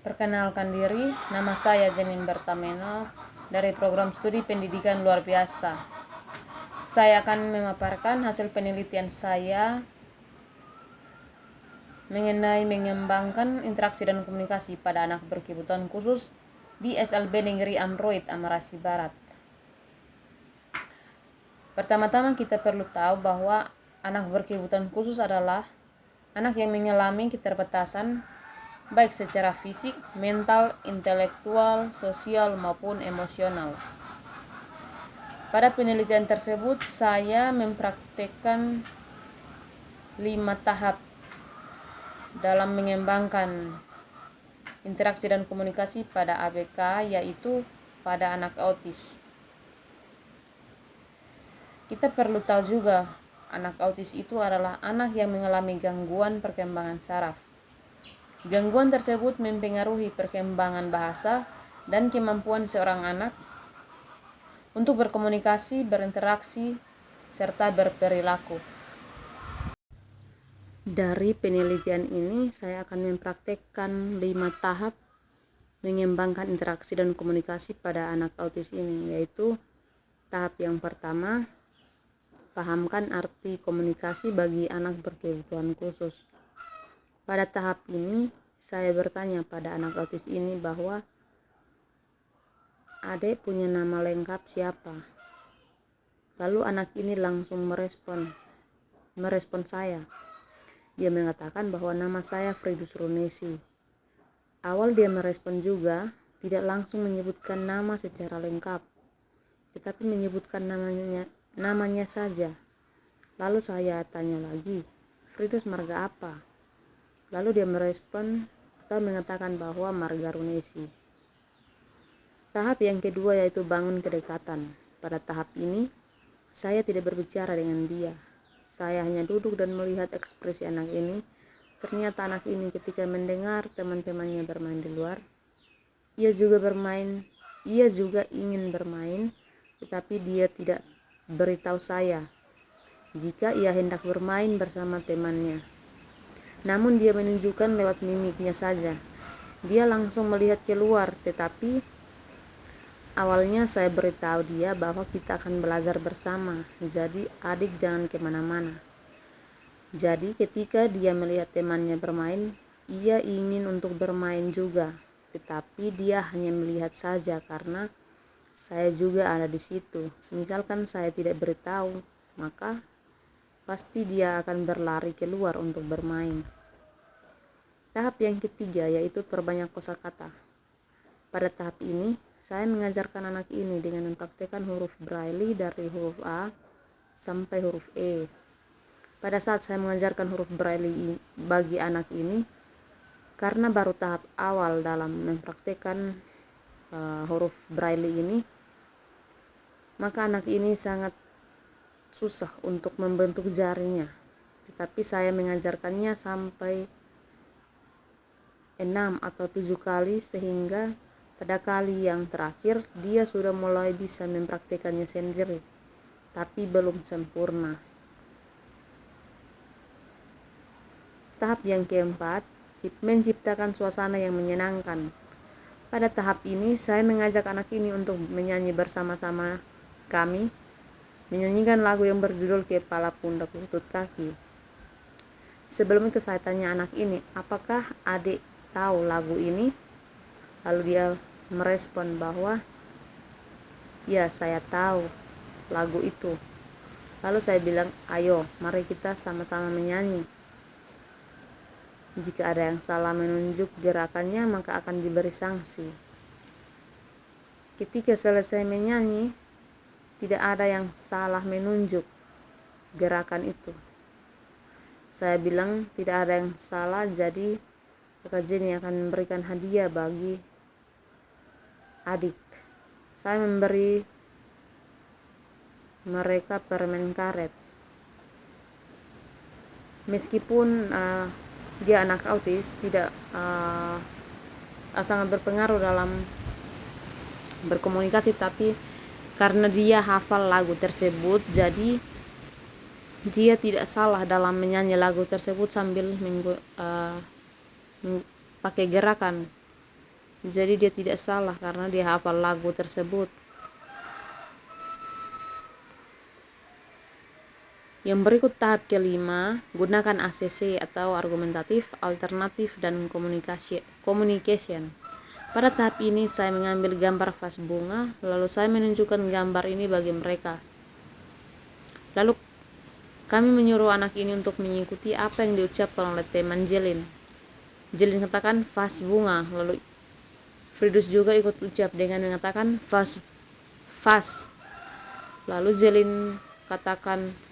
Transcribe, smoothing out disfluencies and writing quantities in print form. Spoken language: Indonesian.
Perkenalkan diri, nama saya Jenin Bertameno dari program studi pendidikan luar biasa. Saya akan memaparkan hasil penelitian saya mengenai mengembangkan interaksi dan komunikasi pada anak berkebutuhan khusus di SLB Negeri Amroit, Amarasi Barat. Pertama-tama kita perlu tahu bahwa anak berkebutuhan khusus adalah anak yang mengalami keterbatasan baik secara fisik, mental, intelektual, sosial, maupun emosional. Pada penelitian tersebut, saya mempraktekkan 5 tahap dalam mengembangkan interaksi dan komunikasi pada ABK, yaitu pada anak autis. Kita perlu tahu juga, anak autis itu adalah anak yang mengalami gangguan perkembangan saraf. Gangguan tersebut mempengaruhi perkembangan bahasa dan kemampuan seorang anak untuk berkomunikasi, berinteraksi, serta berperilaku. Dari penelitian ini, saya akan mempraktekkan 5 tahap mengembangkan interaksi dan komunikasi pada anak autis ini, yaitu tahap yang pertama, pahamkan arti komunikasi bagi anak berkebutuhan khusus. Pada tahap ini, saya bertanya pada anak autis ini bahwa "Adek punya nama lengkap siapa?" Lalu anak ini langsung merespon saya. Dia mengatakan bahwa nama saya Fridus Runesi. Awal dia merespon juga, tidak langsung menyebutkan nama secara lengkap, tetapi menyebutkan namanya saja. Lalu saya tanya lagi, "Fridus marga apa?" Lalu dia merespon atau mengatakan bahwa marga Runesi. Tahap yang kedua yaitu bangun kedekatan. Pada tahap ini, saya tidak berbicara dengan dia. Saya hanya duduk dan melihat ekspresi anak ini. Ternyata anak ini ketika mendengar teman-temannya bermain di luar, ia juga ingin bermain, tetapi dia tidak beritahu saya jika ia hendak bermain bersama temannya. Namun dia menunjukkan lewat mimiknya saja. Dia langsung melihat keluar, tetapi awalnya saya beritahu dia bahwa kita akan belajar bersama, jadi adik jangan kemana-mana. Jadi ketika dia melihat temannya bermain, ia ingin untuk bermain juga, tetapi dia hanya melihat saja karena saya juga ada di situ. Misalkan saya tidak beritahu, maka pasti dia akan berlari keluar untuk bermain. Tahap yang ketiga yaitu perbanyak kosakata. Pada tahap ini, saya mengajarkan anak ini dengan mempraktikkan huruf Braille dari huruf A sampai huruf E. Pada saat saya mengajarkan huruf Braille bagi anak ini, karena baru tahap awal dalam mempraktikkan huruf Braille ini, maka anak ini sangat susah untuk membentuk jarinya. Tetapi saya mengajarkannya sampai 6 atau 7 kali, sehingga pada kali yang terakhir dia sudah mulai bisa mempraktikannya sendiri, tapi belum sempurna. Tahap yang keempat, menciptakan suasana yang menyenangkan. Pada tahap ini, saya mengajak anak ini untuk menyanyi bersama-sama kami, menyanyikan lagu yang berjudul Kepala Pundak Lutut Kaki. Sebelum itu saya tanya anak ini, "Apakah adik tahu lagu ini?" Lalu dia merespon bahwa, "Ya, saya tahu lagu itu." Lalu saya bilang, "Ayo, mari kita sama-sama menyanyi. Jika ada yang salah menunjuk gerakannya, maka akan diberi sanksi." Ketika selesai menyanyi, tidak ada yang salah menunjuk gerakan itu. Saya bilang tidak ada yang salah, jadi Kakak Jenny akan memberikan hadiah bagi adik. Saya memberi mereka permen karet. Meskipun dia anak autis, tidak sangat berpengaruh dalam berkomunikasi, tapi karena dia hafal lagu tersebut, jadi dia tidak salah dalam menyanyi lagu tersebut sambil pakai gerakan. Jadi dia tidak salah karena dia hafal lagu tersebut. Yang berikut tahap kelima, gunakan ACC atau argumentatif, alternatif, dan communication. Pada tahap ini saya mengambil gambar vas bunga, lalu saya menunjukkan gambar ini bagi mereka. Lalu kami menyuruh anak ini untuk mengikuti apa yang diucapkan oleh teman Jelin. Jelin katakan vas bunga, lalu Fridus juga ikut ucap dengan mengatakan vas. Lalu Jelin katakan vas.